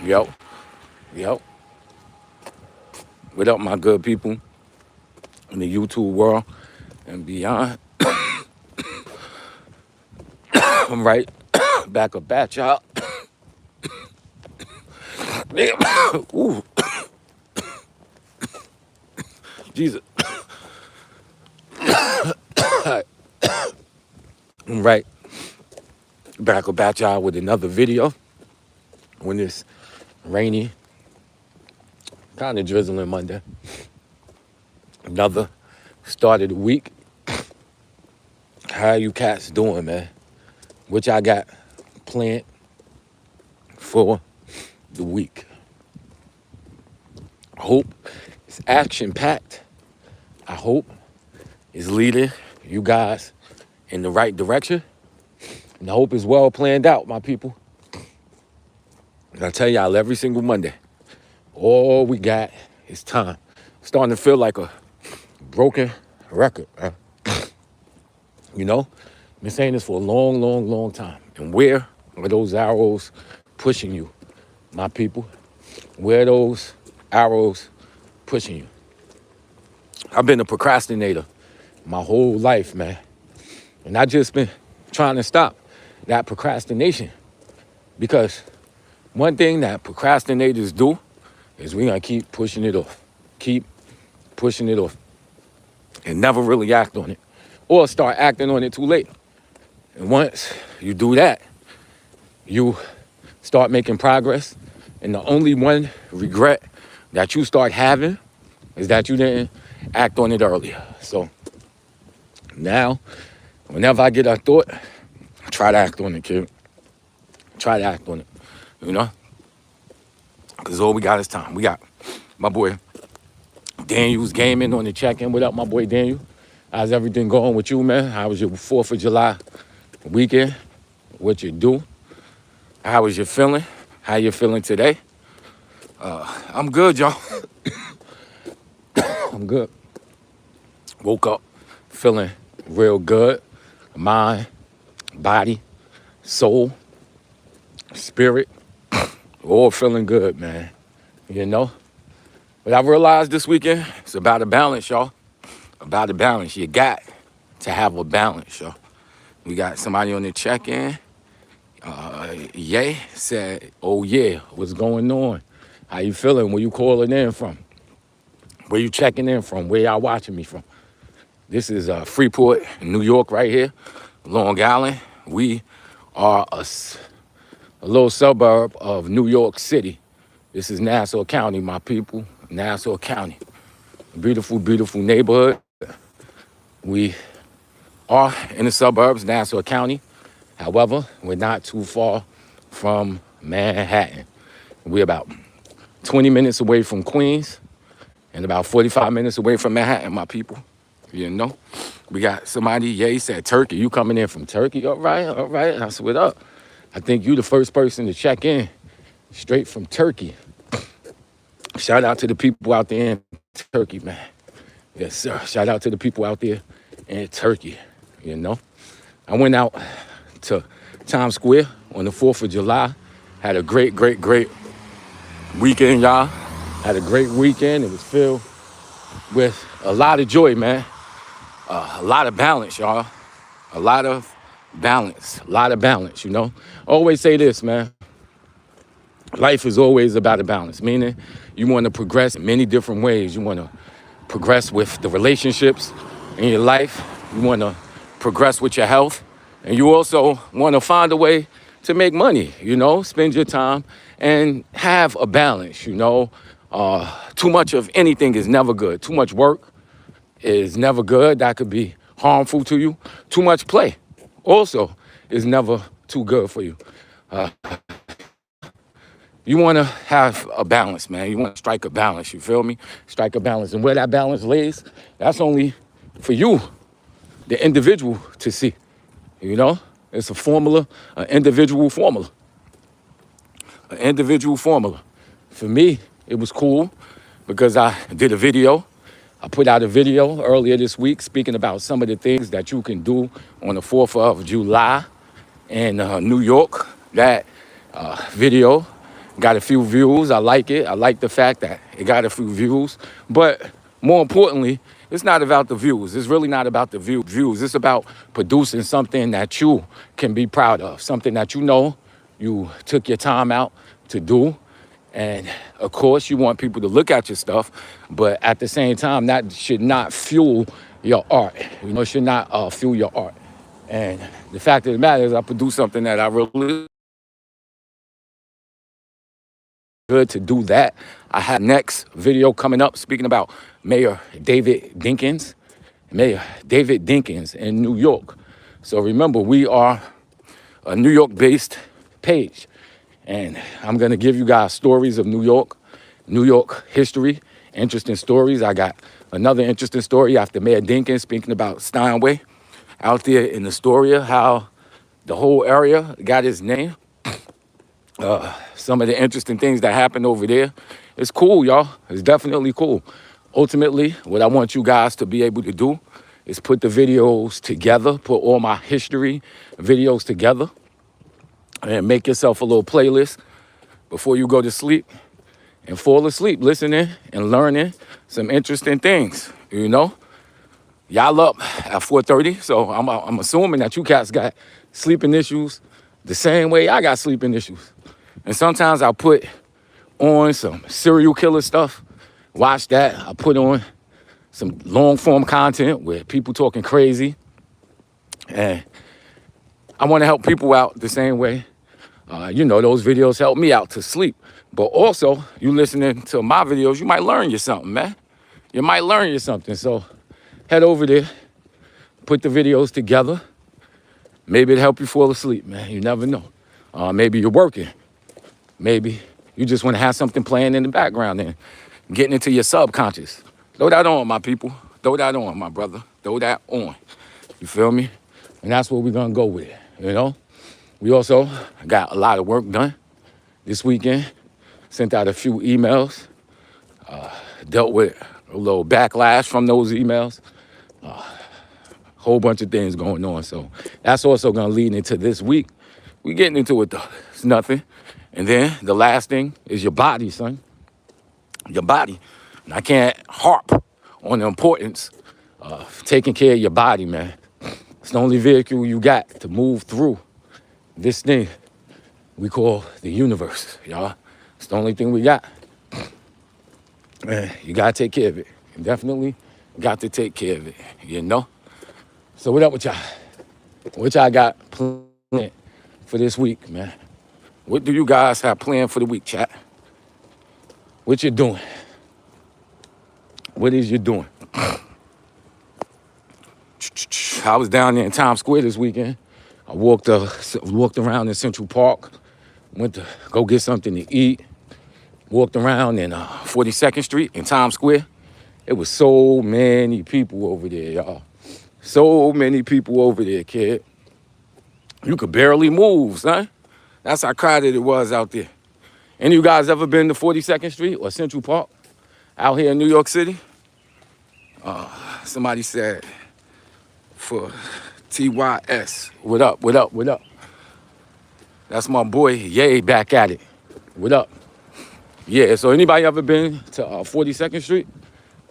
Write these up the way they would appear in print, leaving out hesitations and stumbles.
Yo, yo. What up, my good people in the YouTube world and beyond? I'm right back up at y'all. Ooh, Jesus. I'm right back up at y'all with another video when this rainy, kind of drizzling Monday. Another start of the week. How you cats doing, man? What y'all got planned for the week? I hope it's action-packed. I hope it's leading you guys in the right direction. And I hope it's well planned out, my people. And I tell y'all every single Monday, all we got is time. Starting to feel like a broken record, man. You know, been saying this for a long, long, long time. And where are those arrows pushing you, my people? Where are those arrows pushing you? I've been a procrastinator my whole life, man. And I just been trying to stop that procrastination. Because one thing that procrastinators do is we're gonna keep pushing it off. Keep pushing it off. And never really act on it. Or start acting on it too late. And once you do that, you start making progress. And the only one regret that you start having is that you didn't act on it earlier. So now, whenever I get a thought, I try to act on it, kid. Try to act on it, you know? Because all we got is time. We got my boy Daniel's gaming on the check-in. What up, my boy Daniel? How's everything going with you, man? How was your 4th of July weekend? What you do? How was your feeling? How you feeling today? I'm good, y'all. I'm good. Woke up feeling real good. Mind, body, soul, spirit, all feeling good, man. You know? But I realized this weekend, it's about a balance, y'all. About a balance. You got to have a balance, y'all. We got somebody on the check-in. Ye said, oh yeah, what's going on? How you feeling? Where you calling in from? Where you checking in from? Where y'all watching me from? This is Freeport, New York right here, Long Island. We are a little suburb of New York City. This is Nassau County, my people. Nassau County. Beautiful, beautiful neighborhood. We are in the suburbs, Nassau County. However, we're not too far from Manhattan. We're about 20 minutes away from Queens and about 45 minutes away from Manhattan, my people. You know, we got somebody, Ye said Turkey. You coming in from Turkey? All right, all right. I said, what up? I think you the first person to check in straight from Turkey. Shout out to the people out there in Turkey, man. Yes, sir. Shout out to the people out there in Turkey, you know. I went out to Times Square on the 4th of July. Had a great, great, great weekend, y'all. Had a great weekend. It was filled with a lot of joy, man. A lot of balance, y'all. A lot of balance. A lot of balance, you know. I always say this, man. Life is always about a balance, meaning you want to progress in many different ways. You want to progress with the relationships in your life. You want to progress with your health. And you also want to find a way to make money, you know, spend your time and have a balance, you know. Too much of anything is never good. Too much work is never good. That could be harmful to you. Too much play also is never too good for you. You want to have a balance, man. You want to strike a balance, you feel me? Strike a balance. And where that balance lays, that's only for you, the individual, to see. You know, it's a formula, an individual formula. An individual formula. For me, it was cool because I did a video. I put out a video earlier this week speaking about some of the things that you can do on the 4th of July in New York. That video Got a few views. I like it. I like the fact that it got a few views. But more importantly, it's not about the views. It's really not about the views. It's about producing something that you can be proud of, something that you know you took your time out to do. And of course, you want people to look at your stuff, but at the same time, that should not fuel your art. You know, it should not fuel your art. And the fact of the matter is, I produce something that I really good to do that. I have next video coming up speaking about Mayor David Dinkins. Mayor David Dinkins in New York. So remember, we are a New York-based page. And I'm going to give you guys stories of New York history, interesting stories. I got another interesting story after Mayor Dinkins speaking about Steinway out there in Astoria, how the whole area got its name. Some of the interesting things that happened over there. It's cool, y'all. It's definitely cool. Ultimately, what I want you guys to be able to do is put the videos together, put all my history videos together, and make yourself a little playlist before you go to sleep and fall asleep listening and learning some interesting things. You know, y'all up at 4:30, so I'm assuming that you cats got sleeping issues the same way I got sleeping issues. And sometimes I'll put on some serial killer stuff, watch that. I put on some long form content where people talking crazy, and I want to help people out the same way. You know, those videos help me out to sleep. But also, you listening to my videos, you might learn you something, man. You might learn you something. So head over there, put the videos together. Maybe it'll help you fall asleep, man. You never know. Maybe you're working. Maybe you just want to have something playing in the background and getting into your subconscious. Throw that on, my people. Throw that on, my brother. Throw that on. You feel me? And that's what we're going to go with, you know? We also got a lot of work done this weekend. Sent out a few emails. Dealt with a little backlash from those emails. Whole bunch of things going on. So that's also going to lead into this week. We getting into it, though. It's nothing. And then the last thing is your body, son. Your body. And I can't harp on the importance of taking care of your body, man. It's the only vehicle you got to move through this thing we call the universe, y'all. It's the only thing we got. Man, you gotta take care of it. You definitely got to take care of it, you know? So what up with y'all? What y'all got planned for this week, man? What do you guys have planned for the week, chat? What you doing? What is you doing? I was down there in Times Square this weekend. I walked around in Central Park, went to go get something to eat, walked around in 42nd Street in Times Square. It was so many people over there, y'all. So many people over there, kid. You could barely move, son. That's how crowded it was out there. Any of you guys ever been to 42nd Street or Central Park out here in New York City? Somebody said for TYS. What up, what up, what up? That's my boy, Ye, back at it. What up? Yeah, so anybody ever been to 42nd Street?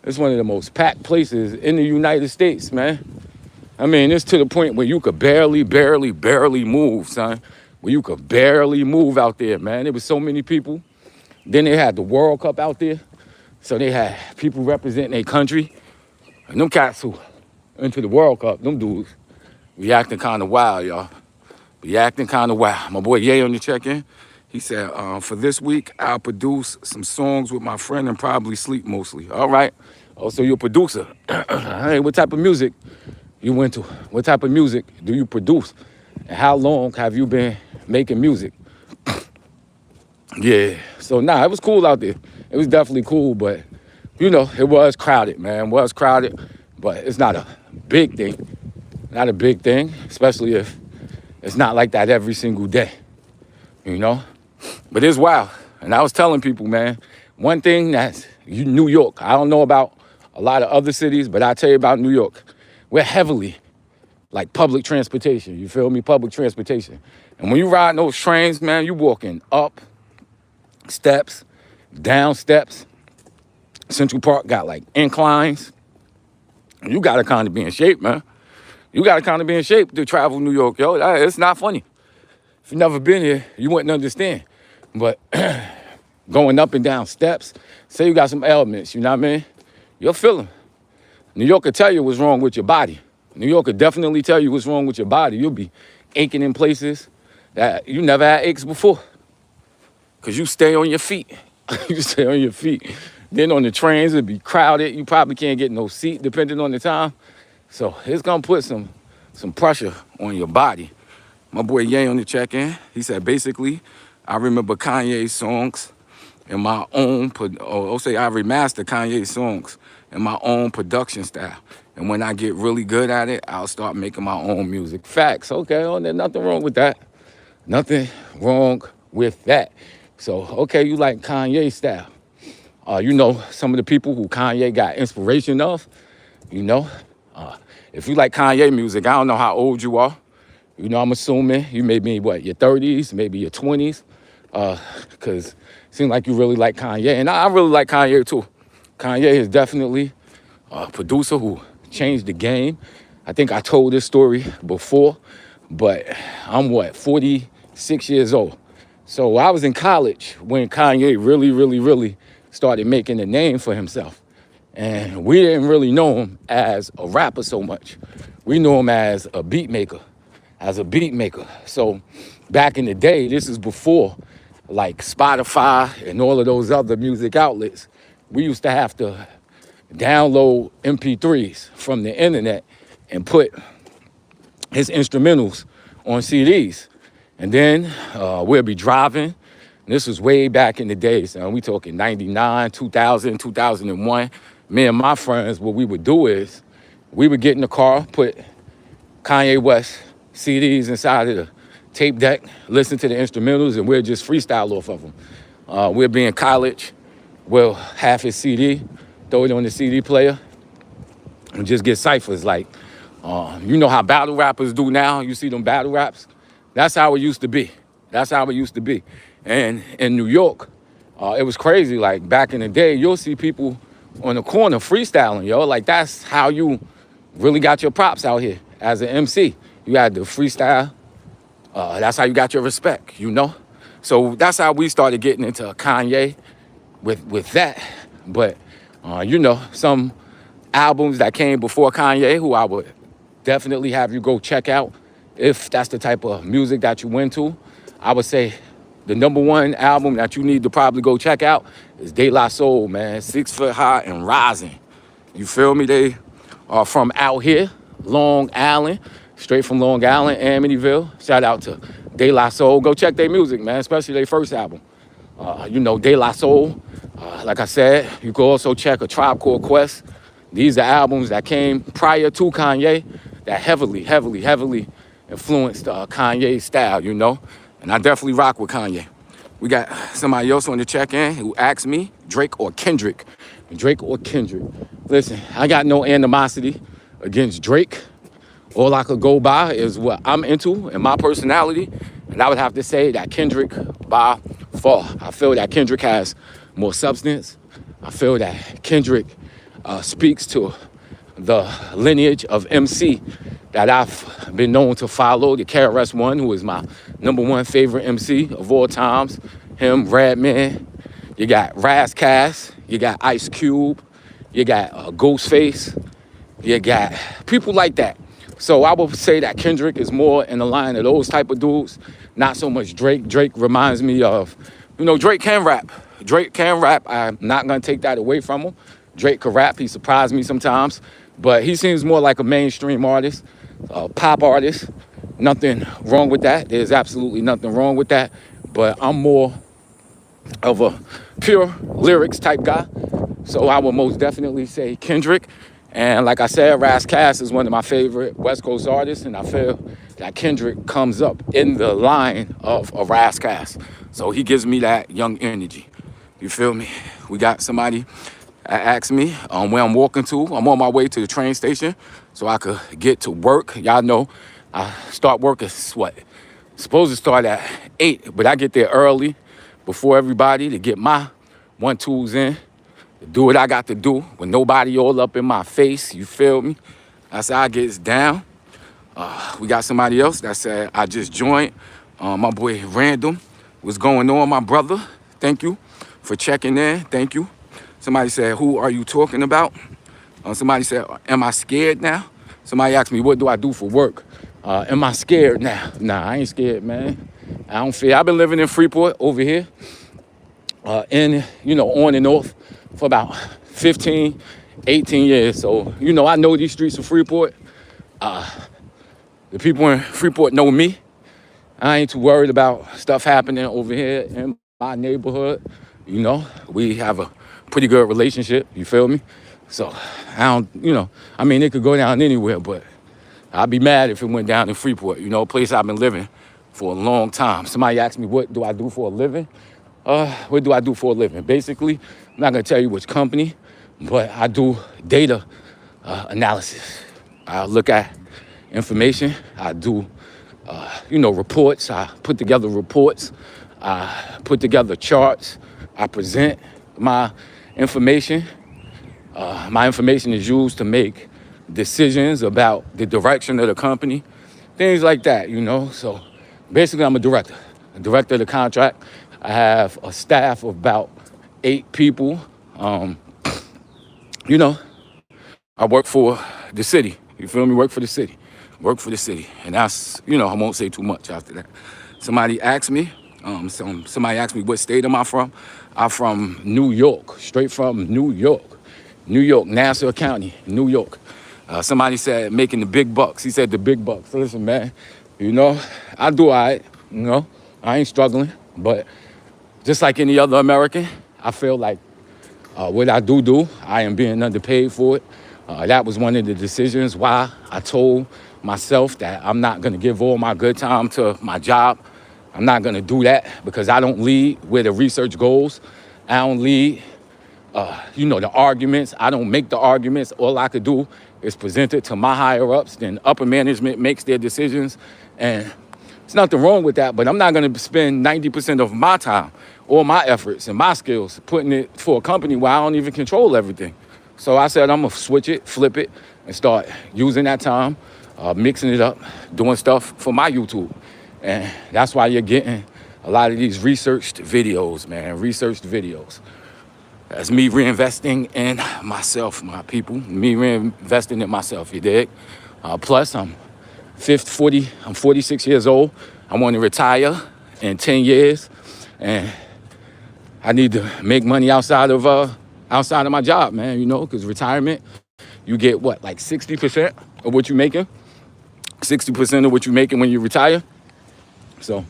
It's one of the most packed places in the United States, man. I mean, it's to the point where you could barely move, son. Where you could barely move out there, man. There was so many people. Then they had the World Cup out there. So they had people representing their country. And them cats who into the World Cup, them dudes, we acting kind of wild, y'all. We acting kind of wild. My boy Ye on the check-in. He said, for this week, I'll produce some songs with my friend and probably sleep mostly. All right. Oh, so you're a producer. Hey, what type of music you into? What type of music do you produce? And how long have you been making music? Yeah. So, it was cool out there. It was definitely cool, but, you know, it was crowded, man. It was crowded, but it's not a big thing. Not a big thing, especially if it's not like that every single day, you know? But it's wild. And I was telling people, man, one thing that's New York, I don't know about a lot of other cities, but I tell you about New York. We're heavily like public transportation, you feel me? Public transportation. And when you ride those trains, man, you walking up, steps, down steps. Central Park got like inclines. You gotta kind of be in shape, man. You gotta kind of be in shape to travel New York, yo. It's not funny. If you've never been here, you wouldn't understand. But going up and down steps, say you got some ailments, you know what I mean? You'll feel them. New York will tell you what's wrong with your body. New York will definitely tell you what's wrong with your body. You'll be aching in places that you never had aches before. Because you stay on your feet. You stay on your feet. Then on the trains, it'll be crowded. You probably can't get no seat depending on the time. So it's gonna put some pressure on your body. My boy Ye on the check-in, he said, basically, I remember Kanye's songs in my own, or say I remaster Kanye's songs in my own production style. And when I get really good at it, I'll start making my own music. Facts, okay, oh, there's nothing wrong with that. Nothing wrong with that. So, okay, you like Kanye style. You know, some of the people who Kanye got inspiration of, you know. If you like Kanye music, I don't know how old you are. You know, I'm assuming you may be, what, your 30s, maybe your 20s. Because it seems like you really like Kanye. And I really like Kanye, too. Kanye is definitely a producer who changed the game. I think I told this story before, but I'm, 46 years old. So I was in college when Kanye really started making a name for himself. And we didn't really know him as a rapper so much. We knew him as a beat maker. So back in the day, this is before like Spotify and all of those other music outlets. We used to have to download MP3s from the internet and put his instrumentals on CDs. And then we'll be driving. This was way back in the days. We talking 99, 2000, 2001. Me and my friends, what we would do is we would get in the car, put Kanye West CDs inside of the tape deck, listen to the instrumentals, and we'll just freestyle off of them. We'll be in college. We'll have his CD, throw it on the CD player, and just get ciphers. Like, you know how battle rappers do now? You see them battle raps? That's how it used to be. And in New York, it was crazy. Like, back in the day, you'll see people on the corner freestyling, yo. Like, that's how you really got your props out here as an MC. You had to freestyle. That's how you got your respect, you know? So that's how we started getting into Kanye with that. But, you know, some albums that came before Kanye, who I would definitely have you go check out, if that's the type of music that you into, I would say the number one album that you need to probably go check out is De La Soul, man. 6 Foot High and Rising. You feel me? They are from out here, Long Island, straight from Long Island, Amityville. Shout out to De La Soul. Go check their music, man, especially their first album. You know, De La Soul, like I said, you can also check A Tribe Called Quest. These are albums that came prior to Kanye that heavily influenced Kanye's style, you know? And I definitely rock with Kanye. We got somebody else on the check-in who asked me, Drake or Kendrick? Drake or Kendrick? Listen, I got no animosity against Drake. All I could go by is what I'm into and my personality. And I would have to say that Kendrick by far. I feel that Kendrick has more substance. I feel that Kendrick speaks to the lineage of MC that I've been known to follow, the KRS-One, who is my number one favorite MC of all times. Him, Redman. You got Ras Kass. You got Ice Cube. You got Ghostface. You got people like that. So I would say that Kendrick is more in the line of those type of dudes, not so much Drake. Drake reminds me of, you know, Drake can rap. I'm not going to take that away from him. Drake can rap. He surprised me sometimes. But he seems more like a mainstream artist, a pop artist. Nothing wrong with that. There's absolutely nothing wrong with that. But I'm more of a pure lyrics type guy. So I would most definitely say Kendrick. And like I said, Ras Kass is one of my favorite West Coast artists. And I feel that Kendrick comes up in the line of a Ras Kass. So he gives me that young energy. You feel me? We got somebody asked me where I'm walking to. I'm on my way to the train station so I could get to work. Y'all know I start work at what? Supposed to start at 8, but I get there early before everybody to get my 1-2s in, to do what I got to do with nobody all up in my face, you feel me? That's how I get down. We got somebody else that said, I just joined. My boy Random. What's going on, my brother? Thank you for checking in. Thank you. Somebody said, who are you talking about? Somebody said, am I scared now? Somebody asked me, what do I do for work? Am I scared now? Nah, I ain't scared, man. I don't fear. I've been living in Freeport over here, and, on and off for about 15, 18 years. So, I know these streets of Freeport. The people in Freeport know me. I ain't too worried about stuff happening over here in my neighborhood. We have a pretty good relationship, you feel me? So I don't, it could go down anywhere, but I'd be mad if it went down in Freeport, a place I've been living for a long time. Somebody asked me, what do I do for a living? What do I do for a living? Basically, I'm not gonna tell you which company, but I do data analysis. I look at information. I do, reports. I put together reports. I put together charts. I present my information. My information is used to make decisions about the direction of the company, things like that, So basically, I'm a director of the contract. I have a staff of about 8 people. I work for the city. You feel me? Work for the city. And that's, I won't say too much after that. Somebody asked me what state am I from? I'm from New York, straight from New York, Nassau County, New York. Somebody said making the big bucks. He said the big bucks. Listen, man, I do all right, I ain't struggling, but just like any other American, I feel like what I do, I am being underpaid for it. That was one of the decisions why I told myself that I'm not going to give all my good time to my job. I'm not going to do that because I don't lead where the research goes. I don't lead, the arguments. I don't make the arguments. All I could do is present it to my higher-ups. Then upper management makes their decisions. And there's nothing wrong with that, but I'm not going to spend 90% of my time, all my efforts and my skills, putting it for a company where I don't even control everything. So I said I'm going to switch it, flip it, and start using that time, mixing it up, doing stuff for my YouTube. And that's why you're getting a lot of these researched videos, man, That's me reinvesting in myself, my people, me reinvesting in myself, you dig? Plus, I'm 46 years old. I want to retire in 10 years, and I need to make money outside of my job, man, because retirement, you get what, like 60% of what you're making? 60% of what you're making when you retire? So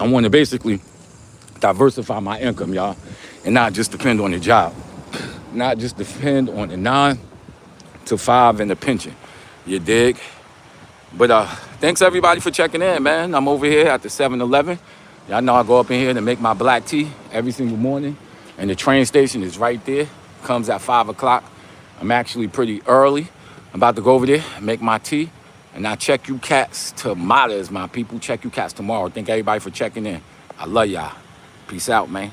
I want to basically diversify my income, y'all, and not just depend on the job. Not just depend on the 9 to 5 and the pension, you dig? But thanks everybody for checking in, man. I'm over here at the 7-Eleven. Y'all know I go up in here to make my black tea every single morning. And the train station is right there. Comes at 5 o'clock. I'm actually pretty early. I'm about to go over there and make my tea. And I'll check you cats tomorrow, my people. Check you cats tomorrow. Thank everybody for checking in. I love y'all. Peace out, man.